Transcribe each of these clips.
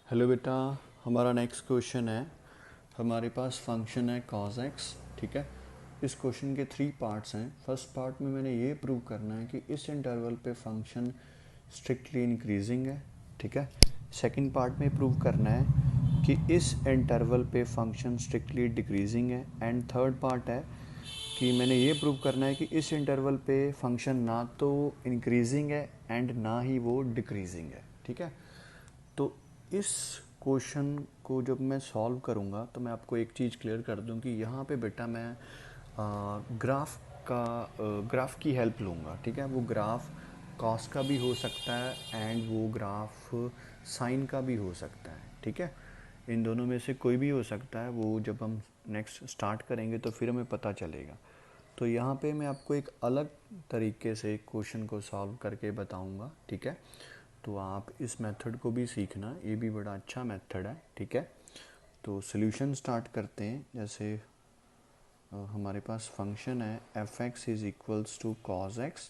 Hello बेटा, हमारा next question है। हमारे पास फंक्शन है cos x। ठीक है, इस क्वेश्चन के 3 पार्ट्स हैं। फर्स्ट पार्ट में मैंने ये प्रूव करना है कि इस इंटरवल पे फंक्शन स्ट्रिक्टली इंक्रीजिंग है। ठीक है, सेकंड पार्ट में प्रूव करना है कि इस इंटरवल पे फंक्शन स्ट्रिक्टली डिक्रीजिंग है। एंड थर्ड पार्ट है कि मैंने ये प्रूव करना है कि इस इंटरवल पे फंक्शन ना तो इंक्रीजिंग है एंड ना ही वो डिक्रीजिंग है। ठीक है, तो इस क्वेश्चन को जब मैं सॉल्व करूँगा तो मैं आपको एक चीज़ क्लियर कर दूं कि यहाँ पे बेटा मैं ग्राफ ग्राफ की हेल्प लूँगा। ठीक है, वो ग्राफ कॉस का भी हो सकता है एंड वो ग्राफ साइन का भी हो सकता है। ठीक है, इन दोनों में से कोई भी हो सकता है। वो जब हम नेक्स्ट स्टार्ट करेंगे तो फिर हमें पता चलेगा। तो यहाँ पे मैं आपको एक अलग तरीके से क्वेश्चन को सॉल्व करके बताऊँगा। ठीक है, तो आप इस मेथड को भी सीखना, ये भी बड़ा अच्छा मेथड है। ठीक है, तो सॉल्यूशन स्टार्ट करते हैं। जैसे हमारे पास फंक्शन है F x is equals to cos X.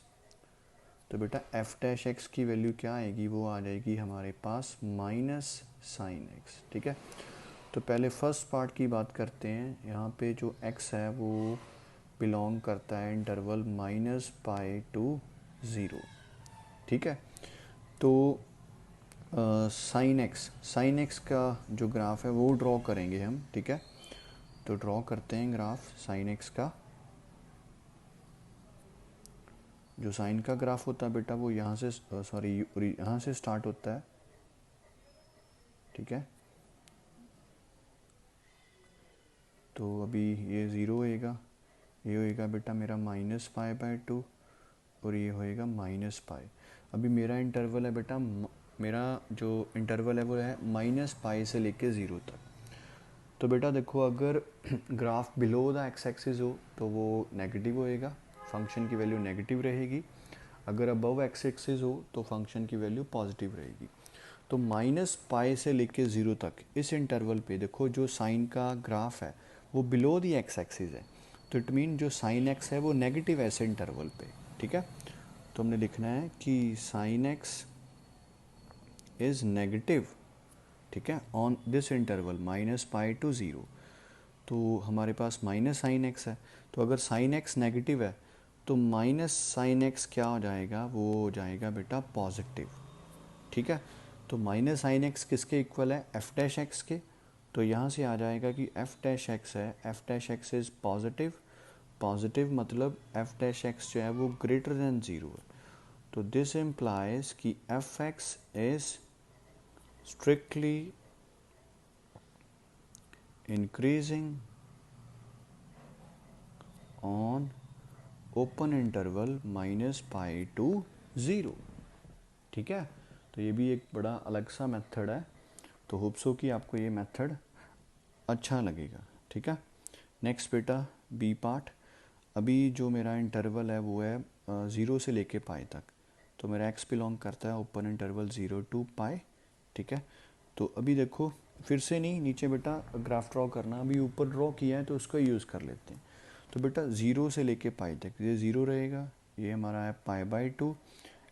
तो बेटा एफ डैश एक्स की वैल्यू क्या आएगी, वो आ जाएगी हमारे पास माइनस साइन एक्स। ठीक है, तो पहले फर्स्ट पार्ट की बात करते हैं। यहाँ पे जो एक्स है वो बिलोंग करता है interval minus pi to zero. ठीक है, तो साइन एक्स का जो ग्राफ है वो ड्रॉ करेंगे हम। ठीक है, तो ड्रॉ करते हैं ग्राफ साइन एक्स का। जो साइन का ग्राफ होता है बेटा वो यहाँ से यहाँ से स्टार्ट होता है। ठीक है, तो अभी ये ज़ीरो होएगा, ये होएगा बेटा मेरा माइनस पाई बाय टू और ये होएगा माइनस पाई। अभी मेरा इंटरवल है बेटा, मेरा जो इंटरवल है वो है माइनस पाई से लेके ज़ीरो तक। तो बेटा देखो, अगर graph below the x axis हो तो वो नेगेटिव होएगा, फंक्शन की वैल्यू नेगेटिव रहेगी। अगर अबव एक्स एक्सिस हो तो फंक्शन की वैल्यू पॉजिटिव रहेगी। तो माइनस पाई से लेके ज़ीरो तक इस इंटरवल पे देखो जो साइन का ग्राफ है वो बिलो दी एक्स एक्सिस है। तो इट मीन जो साइन एक्स है वो नेगेटिव है इस इंटरवल पे। ठीक है, तो हमने लिखना है कि साइन एक्स इज़ नेगेटिव। ठीक है, on this interval minus pi to zero. तो हमारे पास माइनस साइन एक्स है, तो अगर साइन एक्स नेगेटिव है तो माइनस साइन एक्स क्या हो जाएगा, वो हो जाएगा बेटा पॉजिटिव। ठीक है, तो माइनस साइन एक्स किसके इक्वल है, एफ डैश एक्स के। तो यहाँ से आ जाएगा कि एफ डैश एक्स है, f dash x is positive. Positive मतलब एफ डैश एक्स जो है वो ग्रेटर देन ज़ीरो है। तो दिस इम्प्लाइज कि f x is strictly increasing on open interval minus pi to zero. ठीक है, तो ये भी एक बड़ा अलग सा मेथड है। तो होप सो कि आपको ये मेथड अच्छा लगेगा। ठीक है, नेक्स्ट बेटा बी पार्ट। अभी जो मेरा इंटरवल है वो है ज़ीरो से लेके पाई तक। तो मेरा एक्स बिलोंग करता है open interval zero to pi. ठीक है, तो अभी देखो फिर से नहीं, नीचे बेटा ग्राफ ड्रॉ करना, अभी ऊपर ड्रॉ किया है तो उसका यूज़ कर लेते हैं। तो बेटा ज़ीरो से लेके पाई तक ये ज़ीरो रहेगा, ये हमारा है पाई बाई टू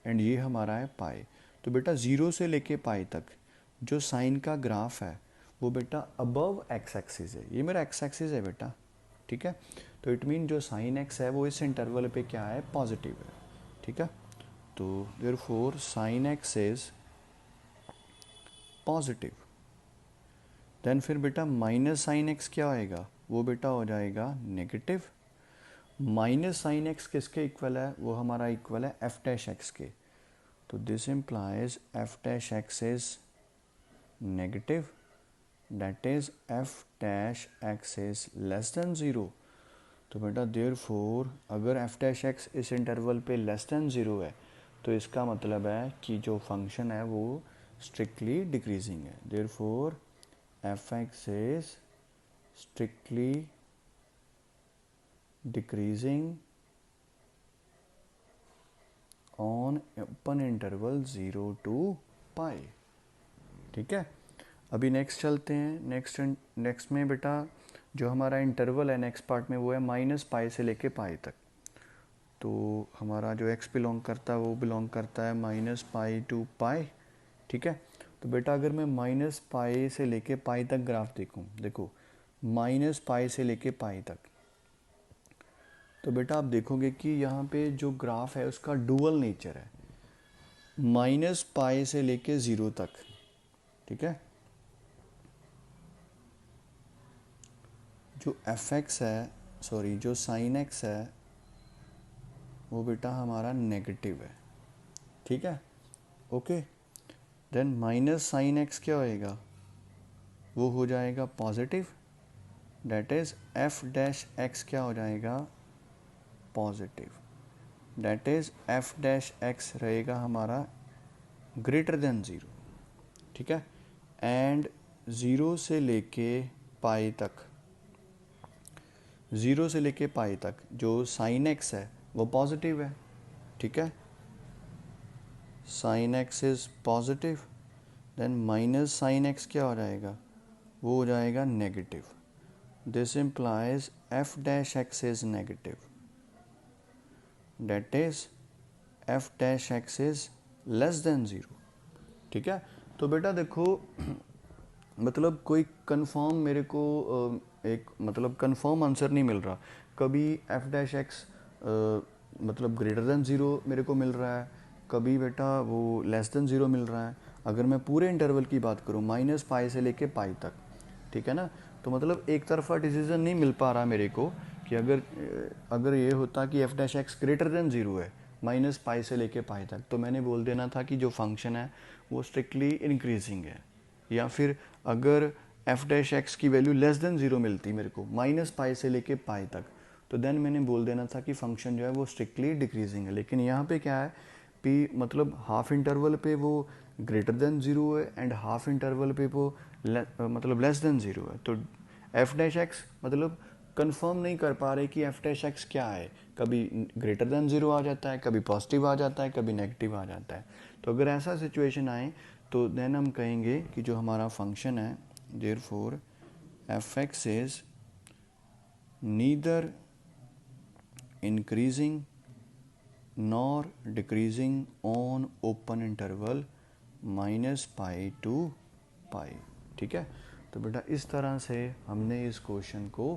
एंड ये हमारा है पाई। तो बेटा ज़ीरो से लेके पाई तक जो साइन का ग्राफ है वो बेटा अबव एक्स एक्सिस है, ये मेरा एक्स एक्सिस है बेटा। ठीक है, तो इट मीन जो साइन एक्स है वो इस इंटरवल पे क्या है, पॉजिटिव है। ठीक है, तो therefore sine x is positive. Then फिर बेटा माइनस साइन एक्स क्या आएगा, वो बेटा हो जाएगा नेगेटिव। माइनस साइन एक्स किसके इक्वल है, वो हमारा इक्वल है एफ डैश एक्स के। तो this implies f dash x is negative, that is f dash x is less than zero. तो बेटा देयरफॉर अगर एफ डैश एक्स इस इंटरवल पे लेस देन ज़ीरो है तो इसका मतलब है कि जो फंक्शन है वो स्ट्रिक्टली डिक्रीजिंग है। Therefore f x is strictly decreasing on open interval zero to pi. ठीक है, अभी नेक्स्ट चलते हैं। नेक्स्ट में बेटा जो हमारा इंटरवल है नेक्स्ट पार्ट में वो है माइनस पाई से लेके पाई तक। तो हमारा जो एक्स बिलोंग करता है वो बिलोंग करता है माइनस पाई टू पाई। ठीक है, तो बेटा अगर मैं माइनस पाई से लेके पाई तक ग्राफ देखूं, देखो माइनस पाई से लेके पाई तक, तो बेटा आप देखोगे कि यहाँ पे जो ग्राफ है उसका डुअल नेचर है, माइनस पाई से लेके 0 तक, ठीक है। जो एफ एक्स है, सॉरी जो साइन एक्स है वो बेटा हमारा नेगेटिव है, ठीक है, okay. Then minus sine x क्या होएगा, वो हो जाएगा positive, that is f dash x क्या हो जाएगा, positive, that is f dash x रहेगा हमारा ग्रेटर देन 0, ठीक है। एंड 0 से लेके पाई तक, 0 से लेके पाई तक जो साइन एक्स है वो पॉजिटिव है, ठीक है, sine x is positive, then minus sine x क्या हो जाएगा, वो हो जाएगा negative, this implies f dash x is negative, that is f dash x is less than 0, ठीक है। तो बेटा देखो मतलब कोई कंफर्म मेरे को एक मतलब कंफर्म आंसर नहीं मिल रहा, कभी एफ डैश एक्स मतलब ग्रेटर देन 0 मेरे को मिल रहा है, कभी बेटा वो लेस देन 0 मिल रहा है। अगर मैं पूरे इंटरवल की बात करूँ माइनस पाई से लेके पाई तक, ठीक है ना, तो मतलब एक तरफा डिसीजन नहीं मिल पा रहा मेरे को कि अगर ये होता कि f dash x greater than 0 है माइनस पाई से लेके पाई तक, तो मैंने बोल देना था कि जो फंक्शन है वो स्ट्रिक्टली इंक्रीजिंग है, या फिर अगर एफ डैश एक्स की वैल्यू लेस देन 0 मिलती मेरे को माइनस पाई से लेके पाई तक, तो देन मैंने बोल देना था कि फंक्शन जो है वो स्ट्रिक्टली डिक्रीजिंग है। लेकिन यहाँ पे क्या है, पी मतलब हाफ इंटरवल पे वो ग्रेटर देन 0 है एंड हाफ इंटरवल पे वो मतलब लेस देन 0 है, तो एफ डैश एक्स मतलब कंफर्म नहीं कर पा रहे कि एफ डैश एक्स क्या है, कभी ग्रेटर देन 0 आ जाता है, कभी पॉजिटिव आ जाता है, कभी नेगेटिव आ जाता है। तो अगर ऐसा सिचुएशन आए तो देन हम कहेंगे कि जो हमारा फंक्शन है therefore f x is neither increasing nor decreasing on open interval minus pi to pi, ठीक है। तो बेटा इस तरह से हमने इस क्वेश्चन को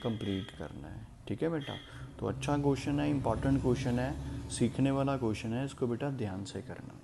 कंप्लीट करना है, ठीक है बेटा। तो अच्छा क्वेश्चन है, इंपॉर्टेंट क्वेश्चन है, सीखने वाला क्वेश्चन है, इसको बेटा ध्यान से करना।